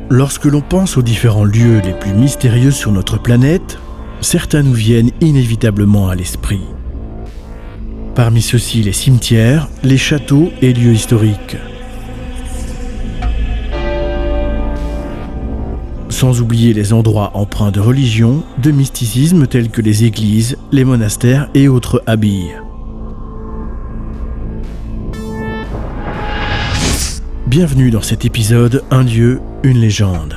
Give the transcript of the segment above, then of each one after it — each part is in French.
Lorsque l'on pense aux différents lieux les plus mystérieux sur notre planète, certains nous viennent inévitablement à l'esprit. Parmi ceux-ci, les cimetières, les châteaux et lieux historiques. Sans oublier les endroits empreints de religion, de mysticisme tels que les églises, les monastères et autres abbayes. Bienvenue dans cet épisode Un lieu, une légende.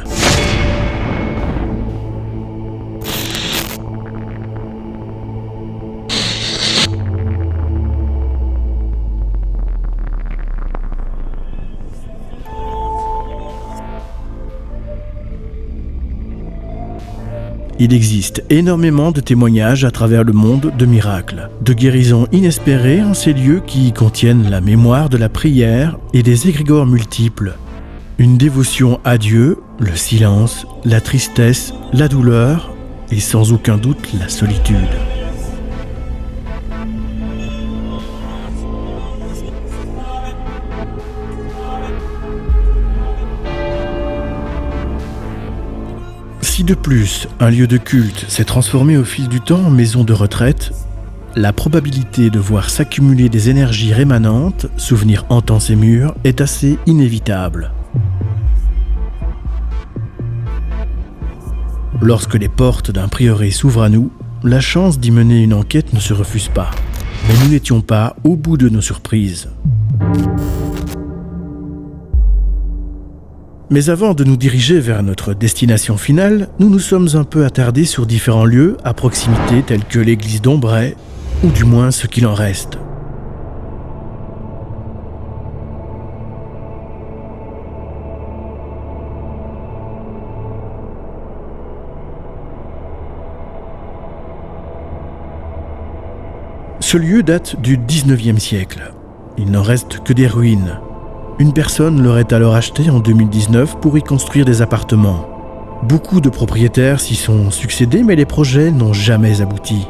Il existe énormément de témoignages à travers le monde de miracles, de guérisons inespérées en ces lieux qui contiennent la mémoire de la prière et des égrégores multiples. Une dévotion à Dieu, le silence, la tristesse, la douleur et sans aucun doute la solitude. Si de plus, un lieu de culte s'est transformé au fil du temps en maison de retraite, la probabilité de voir s'accumuler des énergies rémanentes, souvenirs hantant ces murs, est assez inévitable. Lorsque les portes d'un prieuré s'ouvrent à nous, la chance d'y mener une enquête ne se refuse pas. Mais nous n'étions pas au bout de nos surprises. Mais avant de nous diriger vers notre destination finale, nous nous sommes un peu attardés sur différents lieux à proximité tels que l'église d'Ombray, ou du moins ce qu'il en reste. Ce lieu date du XIXe siècle. Il n'en reste que des ruines. Une personne l'aurait alors acheté en 2019 pour y construire des appartements. Beaucoup de propriétaires s'y sont succédés, mais les projets n'ont jamais abouti.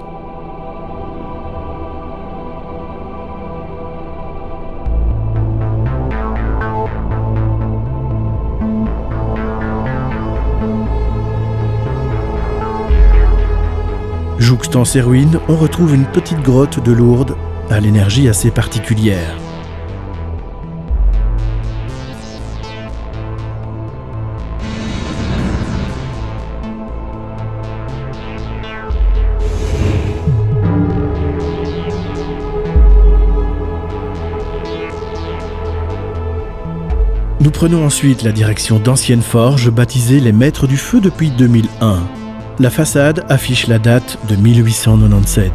Jouxtant ces ruines, on retrouve une petite grotte de Lourdes à l'énergie assez particulière. Nous prenons ensuite la direction d'anciennes forges baptisées les Maîtres du Feu depuis 2001. La façade affiche la date de 1897.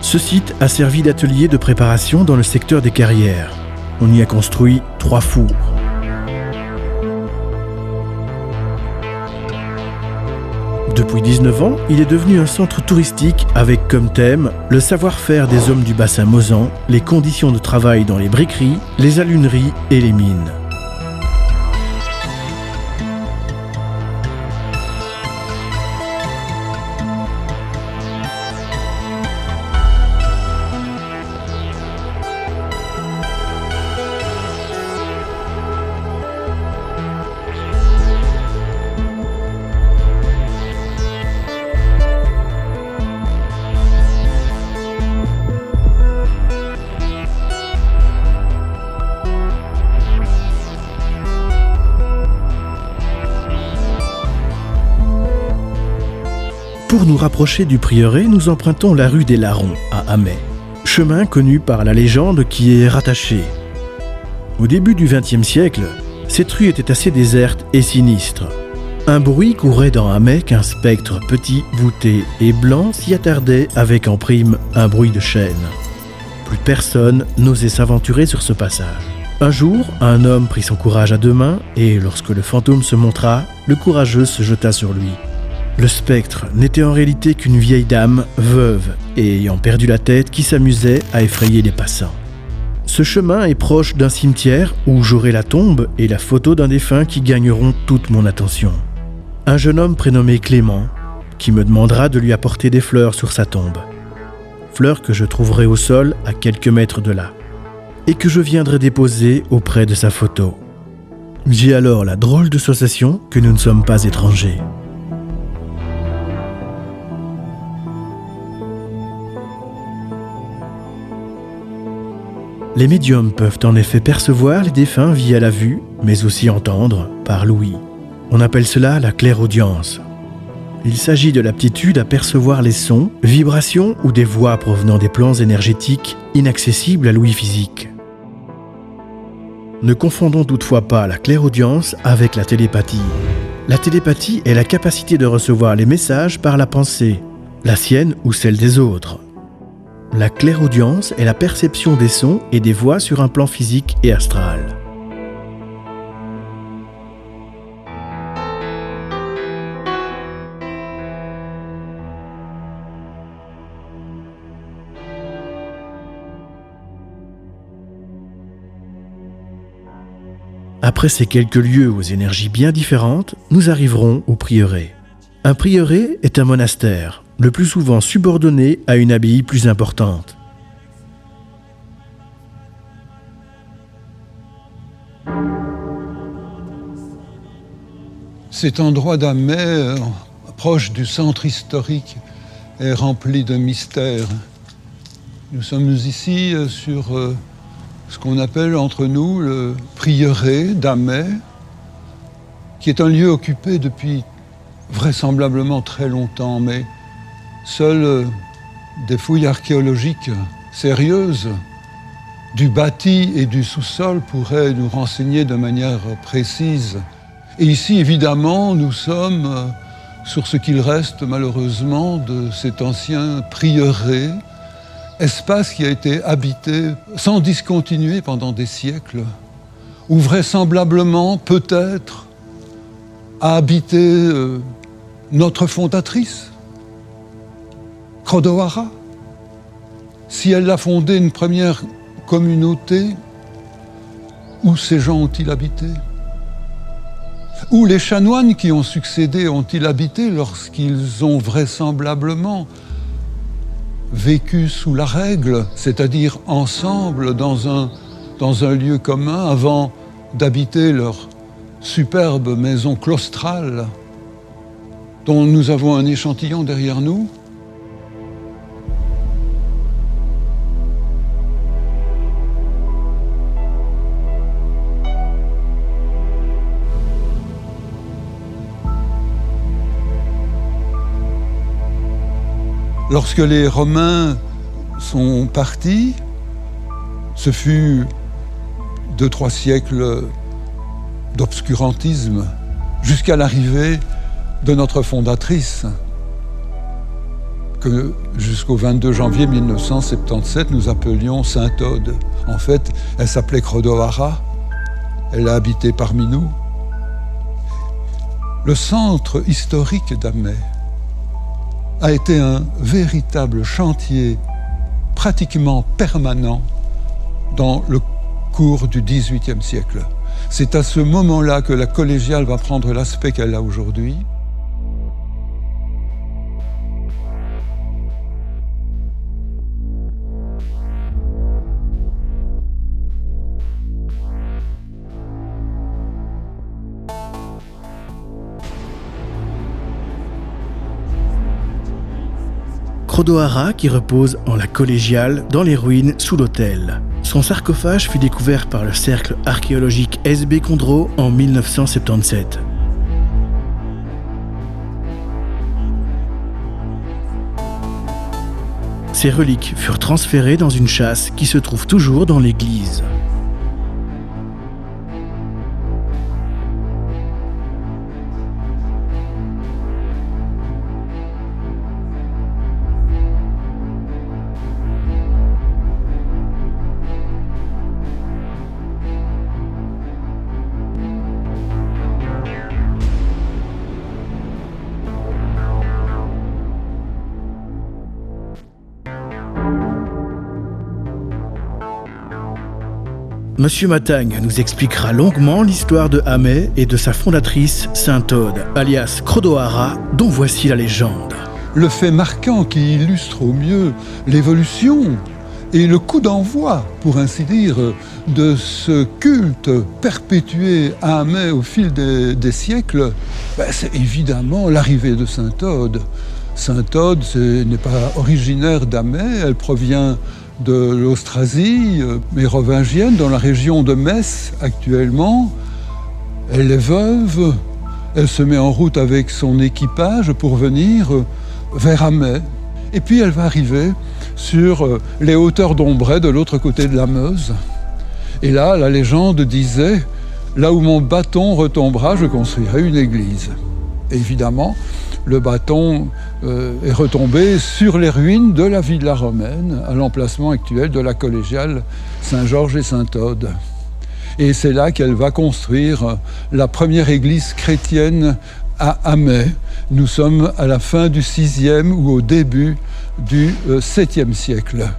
Ce site a servi d'atelier de préparation dans le secteur des carrières. On y a construit 3 fours. Depuis 19 ans, il est devenu un centre touristique avec comme thème le savoir-faire des hommes du bassin Mozan, les conditions de travail dans les briqueries, les aluneries et les mines. Pour nous rapprocher du prieuré, nous empruntons la rue des Larrons à Amet, chemin connu par la légende qui y est rattaché. Au début du XXe siècle, cette rue était assez déserte et sinistre. Un bruit courait dans Amet qu'un spectre petit, voûté et blanc s'y attardait avec en prime un bruit de chaîne. Plus personne n'osait s'aventurer sur ce passage. Un jour, un homme prit son courage à 2 mains et lorsque le fantôme se montra, le courageux se jeta sur lui. Le spectre n'était en réalité qu'une vieille dame, veuve et ayant perdu la tête, qui s'amusait à effrayer les passants. Ce chemin est proche d'un cimetière où j'aurai la tombe et la photo d'un défunt qui gagneront toute mon attention. Un jeune homme prénommé Clément qui me demandera de lui apporter des fleurs sur sa tombe. Fleurs que je trouverai au sol à quelques mètres de là et que je viendrai déposer auprès de sa photo. J'ai alors la drôle de sensation que nous ne sommes pas étrangers. Les médiums peuvent en effet percevoir les défunts via la vue, mais aussi entendre par l'ouïe. On appelle cela la clairaudience. Il s'agit de l'aptitude à percevoir les sons, vibrations ou des voix provenant des plans énergétiques inaccessibles à l'ouïe physique. Ne confondons toutefois pas la clairaudience avec la télépathie. La télépathie est la capacité de recevoir les messages par la pensée, la sienne ou celle des autres. La clairaudience est la perception des sons et des voix sur un plan physique et astral. Après ces quelques lieux aux énergies bien différentes, nous arriverons au prieuré. Un prieuré est un monastère, le plus souvent subordonné à une abbaye plus importante. Cet endroit d'Amay, proche du centre historique, est rempli de mystères. Nous sommes ici sur ce qu'on appelle entre nous le prieuré d'Amay, qui est un lieu occupé depuis vraisemblablement très longtemps, mais seules des fouilles archéologiques sérieuses du bâti et du sous-sol pourraient nous renseigner de manière précise. Et ici, évidemment, nous sommes sur ce qu'il reste malheureusement de cet ancien prieuré, espace qui a été habité sans discontinuer pendant des siècles, où vraisemblablement, peut-être, a habité notre fondatrice, Chrodohara. Si elle a fondé une première communauté, où ces gens ont-ils habité? Où les chanoines qui ont succédé ont-ils habité lorsqu'ils ont vraisemblablement vécu sous la règle, c'est-à-dire ensemble dans un lieu commun avant d'habiter leur superbe maison claustrale dont nous avons un échantillon derrière nous? Lorsque les Romains sont partis, ce fut 2-3 siècles d'obscurantisme jusqu'à l'arrivée de notre fondatrice, que jusqu'au 22 janvier 1977, nous appelions Sainte Aude. En fait, elle s'appelait Chrodohara, elle a habité parmi nous. Le centre historique d'Amay a été un véritable chantier pratiquement permanent dans le cours du XVIIIe siècle. C'est à ce moment-là que la collégiale va prendre l'aspect qu'elle a aujourd'hui. Chrodohara qui repose en la collégiale dans les ruines sous l'autel. Son sarcophage fut découvert par le cercle archéologique S.B. Condro en 1977. Ses reliques furent transférées dans une châsse qui se trouve toujours dans l'église. Monsieur Matagne nous expliquera longuement l'histoire de Amet et de sa fondatrice Sainte-Aude, alias Crodohara, dont voici la légende. Le fait marquant qui illustre au mieux l'évolution et le coup d'envoi, pour ainsi dire, de ce culte perpétué à Amet au fil des siècles, c'est évidemment l'arrivée de Sainte-Aude. Sainte-Aude n'est pas originaire d'Amet, elle provient de l'Austrasie mérovingienne, dans la région de Metz actuellement. Elle est veuve, elle se met en route avec son équipage pour venir vers Amet. Et puis elle va arriver sur les hauteurs d'Ombray, de l'autre côté de la Meuse. Et là, la légende disait « Là où mon bâton retombera, je construirai une église ». Évidemment, le bâton est retombé sur les ruines de la villa romaine, à l'emplacement actuel de la collégiale Saint-Georges et Sainte-Aude. Et c'est là qu'elle va construire la première église chrétienne à Amet. Nous sommes à la fin du VIe ou au début du VIIe siècle.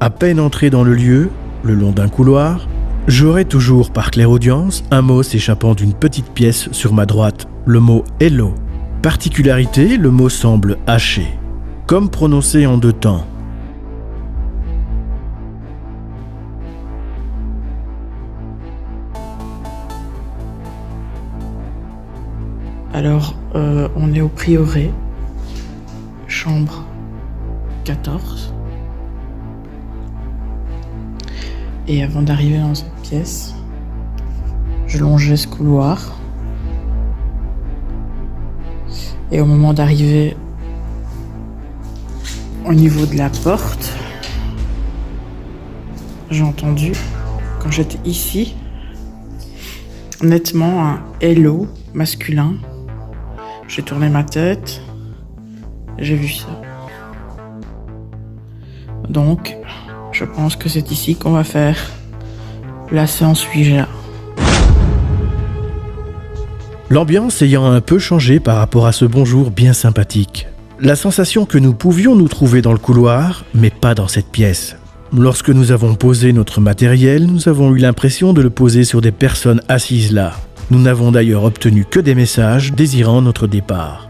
À peine entré dans le lieu, le long d'un couloir, j'aurai toujours par clairaudience un mot s'échappant d'une petite pièce sur ma droite, le mot « Hello ». Particularité, le mot semble haché, comme prononcé en deux temps. Alors, on est au prieuré, chambre 14. Et avant d'arriver dans cette pièce, je longeais ce couloir. Et au moment d'arriver au niveau de la porte, j'ai entendu, quand j'étais ici, nettement un « hello » masculin. J'ai tourné ma tête, j'ai vu ça. Donc, je pense que c'est ici qu'on va faire la séance Ouija. L'ambiance ayant un peu changé par rapport à ce bonjour bien sympathique. La sensation que nous pouvions nous trouver dans le couloir, mais pas dans cette pièce. Lorsque nous avons posé notre matériel, nous avons eu l'impression de le poser sur des personnes assises là. Nous n'avons d'ailleurs obtenu que des messages désirant notre départ.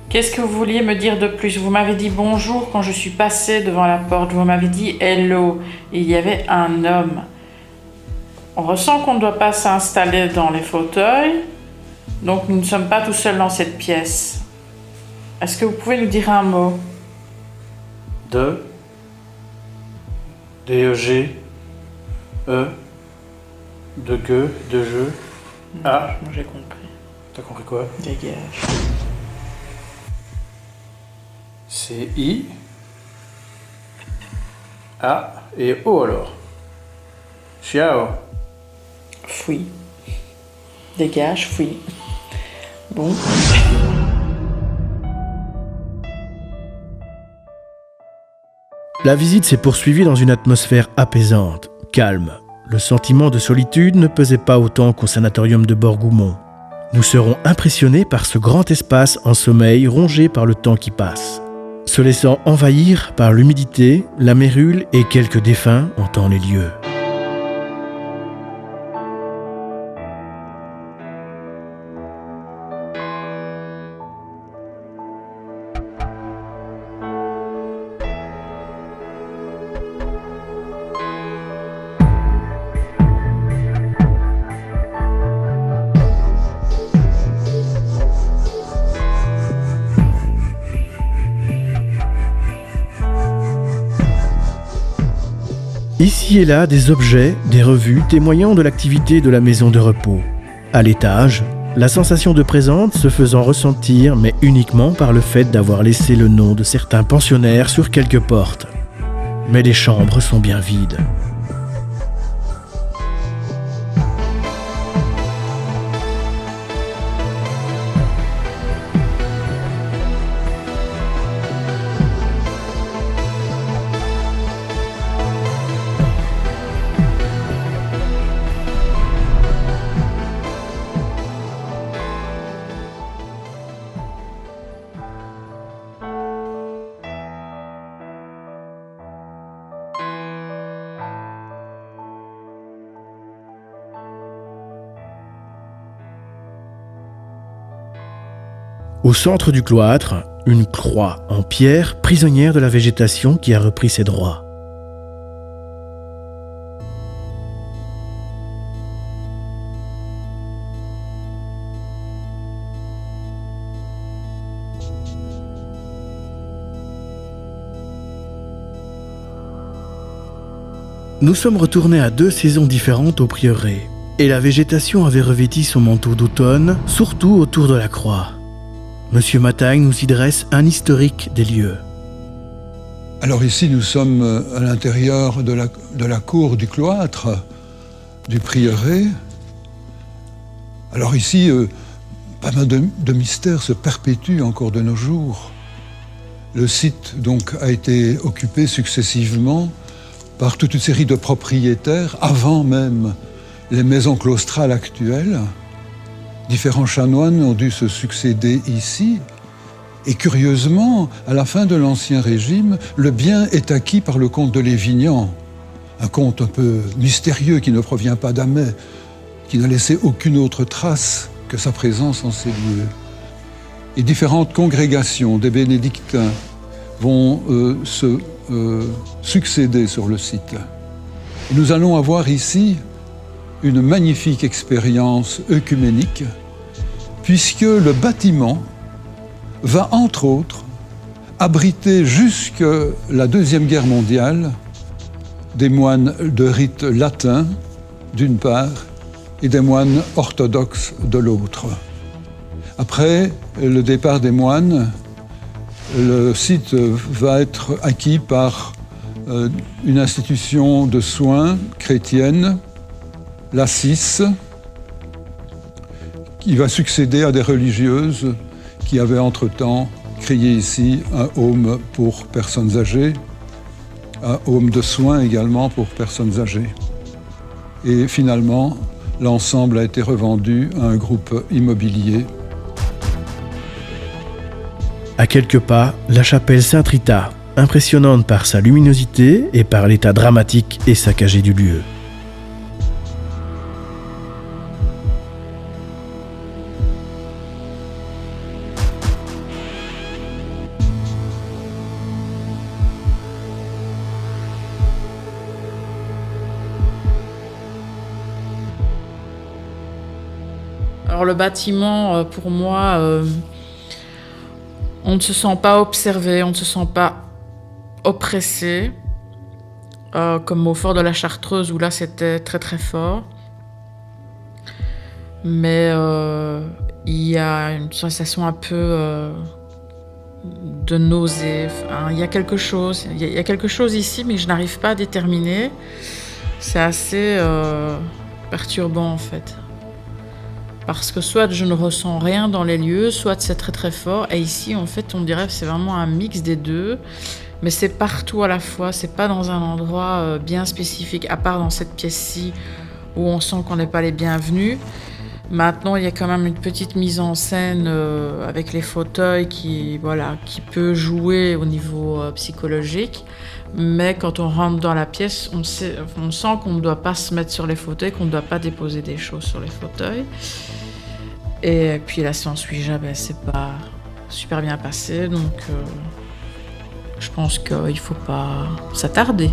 Qu'est-ce que vous vouliez me dire de plus? Vous m'avez dit bonjour quand je suis passée devant la porte. Vous m'avez dit hello. Et il y avait un homme. On ressent qu'on ne doit pas s'installer dans les fauteuils. Donc nous ne sommes pas tout seuls dans cette pièce. Est-ce que vous pouvez nous dire un mot? De D-E-G E de que, de je. Ah, Moi j'ai compris. t'as compris quoi? Dégage. C'est I, A et O alors. Ciao. Fouille. Dégage, fouille. Bon. La visite s'est poursuivie dans une atmosphère apaisante, calme. Le sentiment de solitude ne pesait pas autant qu'au sanatorium de Borgoumont. Nous serons impressionnés par ce grand espace en sommeil rongé par le temps qui passe. Se laissant envahir par l'humidité, la mérule et quelques défunts hantant les lieux. Ici et là, des objets, des revues témoignant de l'activité de la maison de repos. À l'étage, la sensation de présence se faisant ressentir, mais uniquement par le fait d'avoir laissé le nom de certains pensionnaires sur quelques portes. Mais les chambres sont bien vides. Au centre du cloître, une croix en pierre, prisonnière de la végétation qui a repris ses droits. Nous sommes retournés à 2 saisons différentes au prieuré, et la végétation avait revêti son manteau d'automne, surtout autour de la croix. Monsieur Matagne nous y dresse un historique des lieux. Alors ici, nous sommes à l'intérieur de la cour du cloître, du prieuré. Alors ici, pas mal de mystères se perpétuent encore de nos jours. Le site donc a été occupé successivement par toute une série de propriétaires, avant même les maisons claustrales actuelles. Différents chanoines ont dû se succéder ici. Et curieusement, à la fin de l'Ancien Régime, le bien est acquis par le comte de Lévignan. Un comte un peu mystérieux qui ne provient pas d'Amet, qui n'a laissé aucune autre trace que sa présence en ces lieux. Et différentes congrégations des bénédictins vont se succéder sur le site. Et nous allons avoir ici une magnifique expérience œcuménique, puisque le bâtiment va, entre autres, abriter jusque la Deuxième Guerre mondiale des moines de rite latin, d'une part, et des moines orthodoxes de l'autre. Après le départ des moines, le site va être acquis par une institution de soins chrétienne, la CIS, qui va succéder à des religieuses qui avaient entre-temps créé ici un home pour personnes âgées, un home de soins également pour personnes âgées. Et finalement, l'ensemble a été revendu à un groupe immobilier. À quelques pas, la chapelle Sainte-Rita, impressionnante par sa luminosité et par l'état dramatique et saccagé du lieu. Alors le bâtiment, pour moi, on ne se sent pas observé, on ne se sent pas oppressé, comme au fort de la Chartreuse où là c'était très très fort. Mais il y a une sensation un peu de nausée. Enfin, il y a quelque chose ici, mais que je n'arrive pas à déterminer. C'est assez perturbant en fait. Parce que soit je ne ressens rien dans les lieux, soit c'est très très fort. Et ici, en fait, on dirait que c'est vraiment un mix des deux. Mais c'est partout à la fois, c'est pas dans un endroit bien spécifique, à part dans cette pièce-ci où on sent qu'on n'est pas les bienvenus. Maintenant, il y a quand même une petite mise en scène avec les fauteuils qui peut jouer au niveau psychologique. Mais quand on rentre dans la pièce, on sent qu'on ne doit pas se mettre sur les fauteuils, qu'on ne doit pas déposer des choses sur les fauteuils. Et puis la séance Ouija, c'est pas super bien passé, donc je pense qu'il ne faut pas s'attarder.